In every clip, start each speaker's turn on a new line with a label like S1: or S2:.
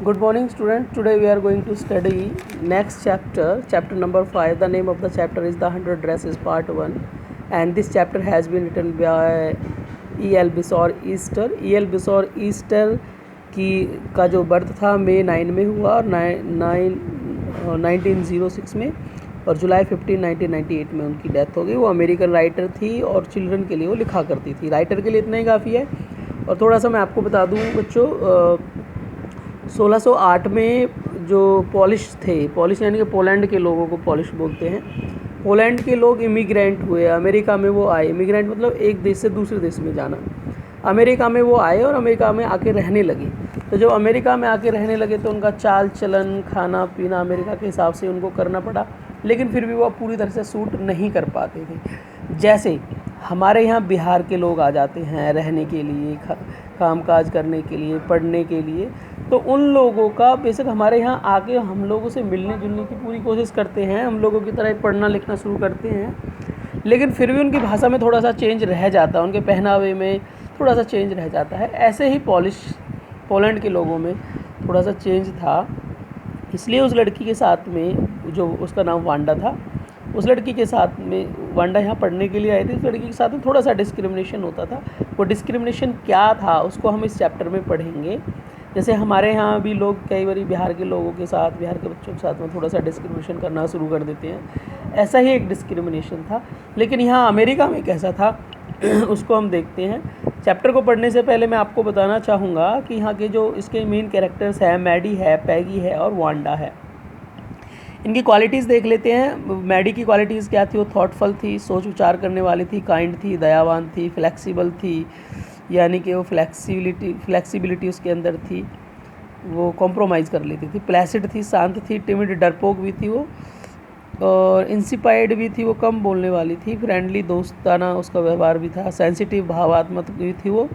S1: Good morning, student. Today we are going to study next chapter, chapter number 5. The name of the chapter is The 100 Dresses, part 1. And this chapter has been written by E.L. Bisor Easter. E.L. Bisor Easter का जो birth था मई 9 में हुआ और 1906 में, और जुलाई 15 1998 में उनकी डेथ हो गई। वो अमेरिकन राइटर थी और चिल्ड्रन के लिए वो लिखा करती थी। राइटर के लिए इतना ही काफ़ी है। और थोड़ा सा मैं आपको बता दूं बच्चों, 1608 में जो पॉलिश थे, पॉलिश यानी कि पोलैंड के लोगों को पॉलिश बोलते हैं। पोलैंड के लोग इमिग्रेंट हुए, अमेरिका में वो आए। इमिग्रेंट मतलब एक देश से दूसरे देश में जाना। अमेरिका में वो आए और अमेरिका में आके रहने लगे। तो जब अमेरिका में आके रहने लगे तो उनका चाल चलन, खाना पीना अमेरिका के हिसाब से उनको करना पड़ा, लेकिन फिर भी वो पूरी तरह से सूट नहीं कर पाते थे। जैसे हमारे यहाँ बिहार के लोग आ जाते हैं रहने के लिए, कामकाज करने के लिए, पढ़ने के लिए, तो उन लोगों का बेशक हमारे यहाँ आके हम लोगों से मिलने जुलने की पूरी कोशिश करते हैं, हम लोगों की तरह पढ़ना लिखना शुरू करते हैं, लेकिन फिर भी उनकी भाषा में थोड़ा सा चेंज रह जाता है, उनके पहनावे में थोड़ा सा चेंज रह जाता है। ऐसे ही पोलैंड के लोगों में थोड़ा सा चेंज था। इसलिए उस लड़की के साथ में, जो उसका नाम वांडा था, उस लड़की के साथ में, वांडा यहाँ पढ़ने के लिए आई थी, उस लड़की के साथ में थोड़ा सा डिस्क्रिमिनेशन होता था। वो डिस्क्रिमिनेशन क्या था उसको हम इस चैप्टर में पढ़ेंगे। जैसे हमारे यहाँ भी लोग कई बार बिहार के लोगों के साथ, बिहार के बच्चों के साथ में थोड़ा सा डिस्क्रिमिनेशन करना शुरू कर देते हैं, ऐसा ही एक डिस्क्रिमिनेशन था। लेकिन यहाँ अमेरिका में कैसा था उसको हम देखते हैं। चैप्टर को पढ़ने से पहले मैं आपको बताना चाहूँगा कि यहाँ के जो इसके मेन कैरेक्टर्स हैं, मैडी है, पैगी है और वांडा है। इनकी क्वालिटीज़ देख लेते हैं। मैडी की क्वालिटीज़ क्या थी? वो थॉटफुल थी, सोच विचार करने वाली थी, काइंड थी, दयावान थी, फ्लेक्सिबल थी, यानी कि वो फ्लेक्सिबिलिटी उसके अंदर थी, वो कॉम्प्रोमाइज़ कर लेती थी। प्लेसिड थी, शांत थी, टिमिड डरपोक भी थी वो, और इंसिपाइड भी थी, वो कम बोलने वाली थी। फ्रेंडली, दोस्ताना उसका व्यवहार भी था। सेंसिटिव, भावात्मक भी थी वो।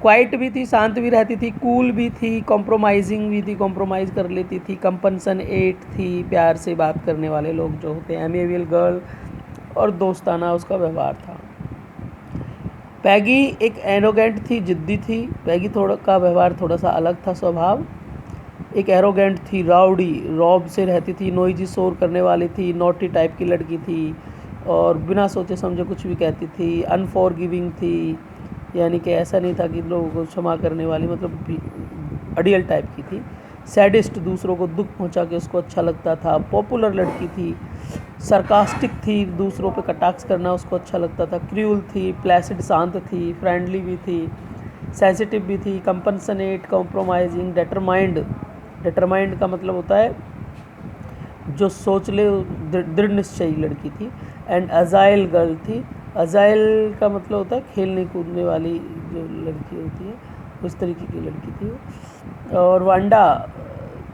S1: क्वाइट भी थी, शांत भी रहती थी। कूल भी थी, कॉम्प्रोमाइजिंग भी थी, कॉम्प्रोमाइज़ कर लेती थी। कंपनसनेट थी, प्यार से बात करने वाले लोग जो होते हैं। एमेबल गर्ल, और दोस्ताना उसका व्यवहार था। पैगी एक एरोगेंट थी, जिद्दी थी। पैगी का व्यवहार थोड़ा सा अलग था, स्वभाव। एक एरोगेंट थी, राउडी, रॉब से रहती थी, नोइजी, शोर करने वाली थी, नोटी टाइप की लड़की थी, और बिना सोचे समझे कुछ भी कहती थी। अनफॉरगिविंग थी, यानी कि ऐसा नहीं था कि लोगों को क्षमा करने वाली, मतलब अडियल टाइप की थी। सैडिस्ट, दूसरों को दुख पहुंचा के उसको अच्छा लगता था। पॉपुलर लड़की थी। सरकास्टिक थी, दूसरों पे कटाक्ष करना उसको अच्छा लगता था। क्रूअल थी। प्लेसिड, शांत थी। फ्रेंडली भी थी। सेंसिटिव भी थी। कंपनसनेट, कॉम्प्रोमाइजिंग। डिटरमाइंड का मतलब होता है जो सोच ले, दृढ़ निश्चयी लड़की थी। एंड अजाइल गर्ल थी। अजाइल का मतलब होता है खेलने कूदने वाली जो लड़की होती है, उस तरीके की लड़की थी। और वांडा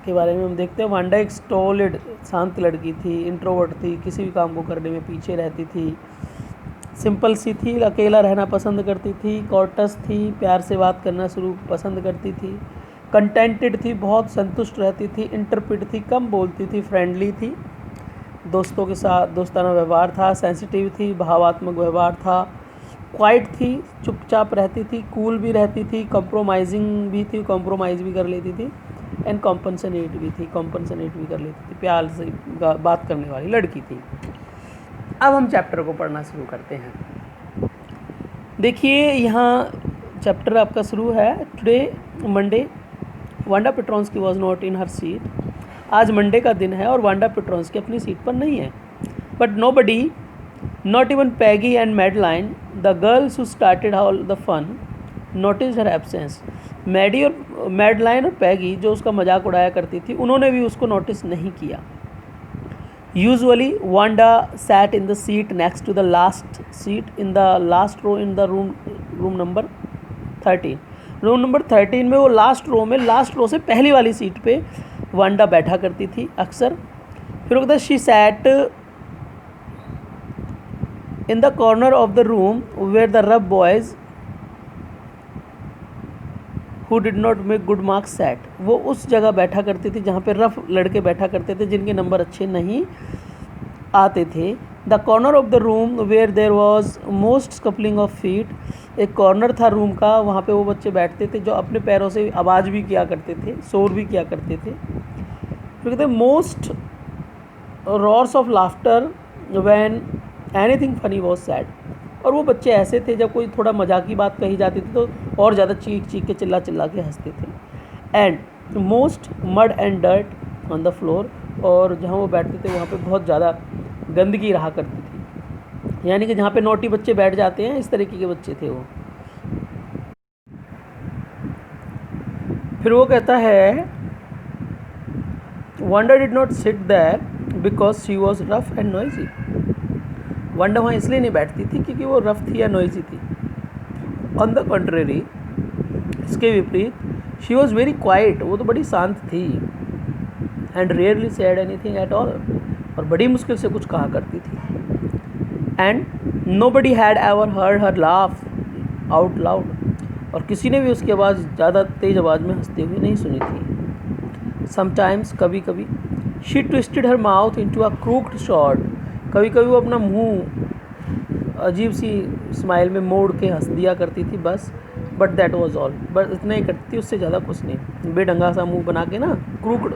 S1: के बारे में हम देखते हैं। वांडा एक स्टॉलिड, शांत लड़की थी। इंट्रोवर्ट थी, किसी भी काम को करने में पीछे रहती थी। सिंपल सी थी, अकेला रहना पसंद करती थी। कॉर्टस थी, प्यार से बात करना शुरू पसंद करती थी। कंटेंटेड थी, बहुत संतुष्ट रहती थी। इंटरप्रिट थी, कम बोलती थी। फ्रेंडली थी, दोस्तों के साथ दोस्ताना व्यवहार था। सेंसिटिव थी, भावात्मक व्यवहार था। क्वाइट थी, चुपचाप रहती थी। कूल भी रहती थी। कॉम्प्रोमाइजिंग भी थी, कॉम्प्रोमाइज़ भी कर लेती थी। एंड कॉम्पनसनेट भी थी, कॉम्पनसनेट भी कर लेती थी। प्यार से बात करने वाली लड़की थी। अब हम चैप्टर को पढ़ना शुरू करते हैं। देखिए यहाँ चैप्टर आपका शुरू है। Today Monday, Wanda Petronski was not in her seat. आज मंडे का दिन है और वांडा पेट्रोन्स्की अपनी सीट पर नहीं है। But nobody, not even Peggy and Madeline, the girls who started all the fun, notice her absence. Madeline और पैगी जो उसका मजाक उड़ाया करती थी, उन्होंने भी उसको नोटिस नहीं किया। Usually Wanda sat in the seat next to the last seat in the last row in the room number 13। Room number 13 में वो लास्ट रो में, लास्ट रो से पहली वाली सीट पे वांडा बैठा करती थी अक्सर। फिर वो she sat in the corner of the room where the rough boys who did not make good marks sat. वो उस जगह बैठा करती थी जहाँ पे रफ लड़के बैठा करते थे, जिनके नंबर अच्छे नहीं आते थे। The corner of the room where there was most scuffling of feet, एक कॉर्नर था रूम का, वहाँ पे वो बच्चे बैठते थे जो अपने पैरों से आवाज़ भी किया करते थे, शोर भी किया करते थे। फिर कहते most roars of laughter when anything funny was said, और वो बच्चे ऐसे थे जब कोई थोड़ा मजाक की बात कही जाती थी तो और ज़्यादा चीख चीख के चिल्ला चिल्ला के हंसते थे। And most mud and dirt on the floor, और जहाँ वो बैठते थे वहाँ पे बहुत ज़्यादा गंदगी रहा करती थी, यानी कि जहाँ पे नोटी बच्चे बैठ जाते हैं इस तरीके के बच्चे थे वो। फिर वो कहता है Wanda did not sit there because she was rough and noisy, Wanda वहाँ इसलिए नहीं बैठती थी क्योंकि वो रफ थी या नॉइजी थी। ऑन द कंट्रेरी, इसके विपरीत शी वॉज वेरी क्वाइट, वो तो बड़ी शांत थी। And rarely said anything at all, और बड़ी मुश्किल से कुछ कहा करती थी। And nobody had ever heard her laugh out loud, और किसी ने भी उसकी आवाज़ ज़्यादा तेज़ आवाज़ में हंसते हुए नहीं सुनी थी। समटाइम्स, कभी कभी, she twisted her mouth into a crooked short, कभी कभी वो अपना मुंह अजीब सी स्माइल में मोड़ के हंस दिया करती थी बस। बट दैट वॉज ऑल, बस इतना ही करती थी, उससे ज़्यादा कुछ नहीं। बेढंगा सा मुंह बना के ना, क्रूक्ड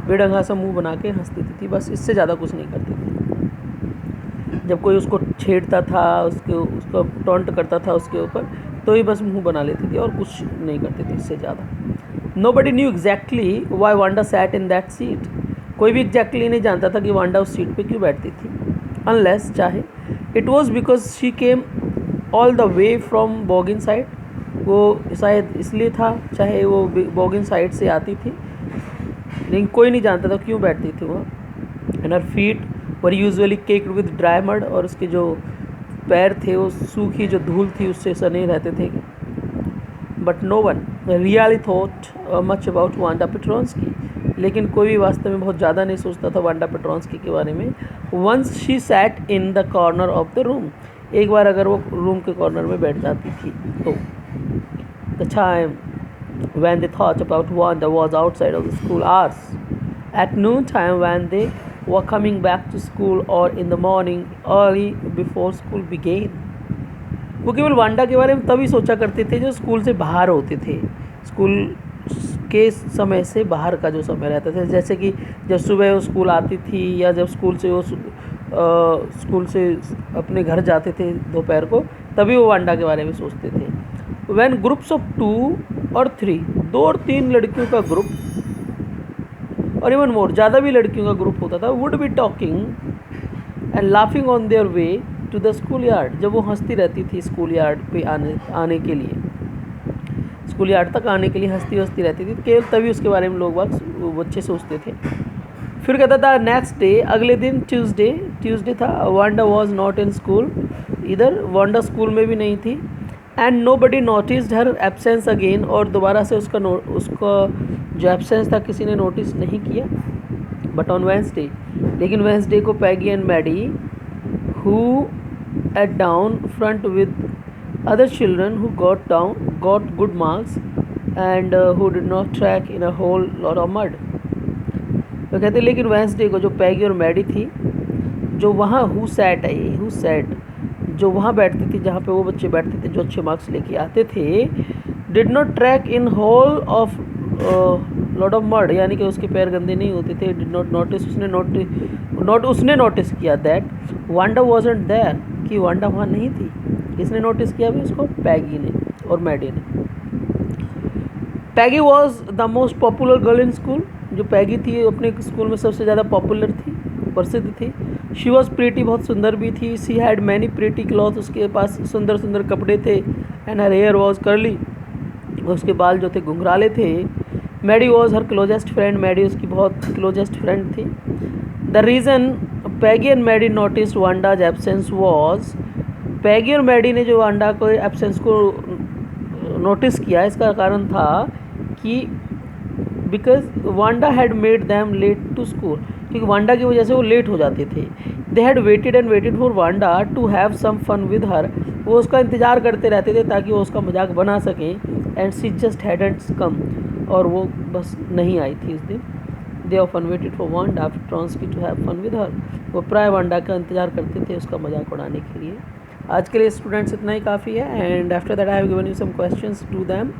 S1: बेढंगा सा मुंह बना के हंस देती थी बस, इससे ज़्यादा कुछ नहीं करती थी। जब कोई उसको छेड़ता था, उसको टॉन्ट करता था उसके ऊपर, तो ही बस मुंह बना लेती थी और कुछ नहीं करती थी इससे ज़्यादा। Nobody knew exactly why Wanda sat in that seat, कोई भी एग्जैक्टली नहीं जानता था कि वांडा उस सीट पे क्यों बैठती थी। अनलेस, चाहे, it was because she came all the way from Boggin side, वो शायद इसलिए था, चाहे वो बोगिन साइड से आती थी, लेकिन कोई नहीं जानता था क्यों बैठती थी वो। And her feet were usually caked with dry mud, और उसके जो पैर थे वो सूखी जो धूल थी उससे सने रहते थे। But no one really thought much about Wanda Petronski, लेकिन कोई भी वास्तव में बहुत ज़्यादा नहीं सोचता था वांडा पेट्रोन्स्की के बारे में। Once she sat in the corner of the room, एक बार अगर वो रूम के कॉर्नर में बैठ जाती थी तो। The time when they thought about Wanda was outside of the school hours, at noon time when they were coming back to school, or in the morning early before school began. वो केवल Wanda के बारे में तभी सोचा करते थे जो स्कूल से बाहर होते थे, स्कूल के समय से बाहर का जो समय रहता था, जैसे कि जब सुबह वो स्कूल आती थी या जब स्कूल से अपने घर जाते थे दोपहर को, तभी वो वांडा के बारे में सोचते थे। When groups of 2 or 3, 2 और 3 लड़कियों का ग्रुप, और इवन मोर, ज़्यादा भी लड़कियों का ग्रुप होता था, would be talking and laughing on their way to the school yard, जब वो हंसती रहती थी स्कूल यार्ड पे आने के लिए, स्कूल यार्ड तक आने के लिए हंसती रहती थी, केवल तभी उसके बारे में लोग बच्चे सोचते थे। फिर कहता था नेक्स्ट डे, अगले दिन ट्यूसडे था, Wanda was not in school, इधर वांडा स्कूल में भी नहीं थी। And nobody noticed her absence again, और दोबारा से उसका जो एब्सेंस था किसी ने नोटिस नहीं किया। बट ऑन वेंसडे, लेकिन वेंसडे को Peggy and Maddie, who sat down front with other children who got good marks and who did not track in a whole lot of mud. तो कहते लेकिन वेंसडे को जो पैगी और मैडी थी, जो वहाँ हु सैट जो वहाँ बैठती थी, जहाँ पे वो बच्चे बैठते थे जो अच्छे मार्क्स लेके आते थे, did not track in whole of lot of mud, यानी कि उसके पैर गंदे नहीं होते थे। डिड नॉट नोटिस, उसने नोटिस किया दैट वांडा वॉजंट देयर, कि वांडा वहाँ नहीं थी। किसने नोटिस किया भी उसको? पैगी ने और मैडी ने। Peggy was the most popular girl in school, जो पैगी थी अपने स्कूल में सबसे ज़्यादा पॉपुलर थी, प्रसिद्ध थी। शी वॉज प्रीटी, बहुत सुंदर भी थी। She had many pretty cloth, उसके पास सुंदर सुंदर कपड़े थे। And her hair was curly, उसके बाल जो थे घुंघराले थे। Maddie was her closest friend, Maddie उसकी बहुत क्लोजेस्ट फ्रेंड थी। The reason Peggy and Maddie notice Wanda's absence was, Peggy और मैडी ने जो वांडा को एब्सेंस को नोटिस किया, इसका कारण था कि because Wanda had made them late to school, क्योंकि वांडा की वजह से वो लेट हो जाते थे। They had waited for Wanda to have some fun with her, वो उसका इंतज़ार करते रहते थे ताकि वो उसका मजाक बना सकें। And she just hadn't come, और वो बस नहीं आई थी उस दिन। They often waited for Wanda after Tronski to have fun with her. वो प्राय वांडा का इंतजार करते थे उसका मजाक उड़ाने के लिए। आज के लिए स्टूडेंट्स इतना ही काफ़ी है। And after that I have given you some questions, do them